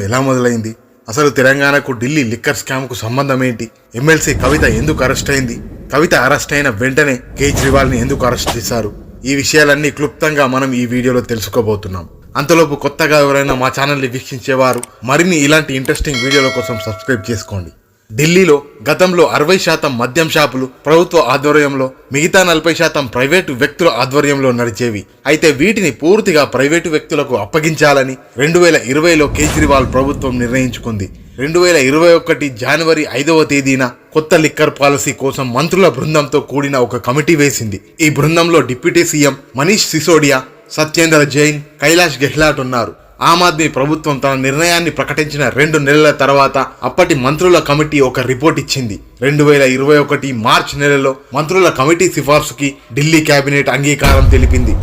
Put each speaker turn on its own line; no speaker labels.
ఎలా మొదలైంది? అసలు తెలంగాణకు ఢిల్లీ లిక్కర్ స్కామ్కు సంబంధం ఏంటి? ఎమ్మెల్సీ కవిత ఎందుకు అరెస్ట్ అయింది? కవిత అరెస్ట్ అయిన వెంటనే కేజ్రీవాల్ని ఎందుకు అరెస్ట్ చేశారు? ఈ విషయాలన్నీ క్లుప్తంగా మనం ఈ వీడియోలో తెలుసుకోబోతున్నాం. అంతలోపు కొత్తగా ఎవరైనా మా ఛానల్ని వీక్షించేవారు మరిన్ని ఇలాంటి ఇంట్రెస్టింగ్ వీడియోల కోసం సబ్స్క్రైబ్ చేసుకోండి. ఢిల్లీలో గతంలో 60% మద్యం షాపులు ప్రభుత్వ ఆధ్వర్యంలో, మిగతా 40% ప్రైవేటు వ్యక్తుల ఆధ్వర్యంలో నడిచేవి. అయితే వీటిని పూర్తిగా ప్రైవేటు వ్యక్తులకు అప్పగించాలని 2020లో కేజ్రీవాల్ ప్రభుత్వం నిర్ణయించుకుంది. 2021 జనవరి 5వ తేదీన కొత్త లిక్కర్ పాలసీ కోసం మంత్రుల బృందంతో కూడిన ఒక కమిటీ వేసింది. ఈ బృందంలో డిప్యూటీ సీఎం మనీష్ సిసోడియా, సత్యేంద్ర జైన్, కైలాష్ గెహ్లాట్ ఉన్నారు. ఆమ్ ఆద్మీ ప్రభుత్వం తన నిర్ణయాన్ని ప్రకటించిన 2 నెలల తర్వాత అప్పటి మంత్రుల కమిటీ ఒక రిపోర్ట్ ఇచ్చింది. 2021 మార్చి నెలలో మంత్రుల కమిటీ సిఫార్సుకి ఢిల్లీ కేబినెట్ అంగీకారం తెలిపింది.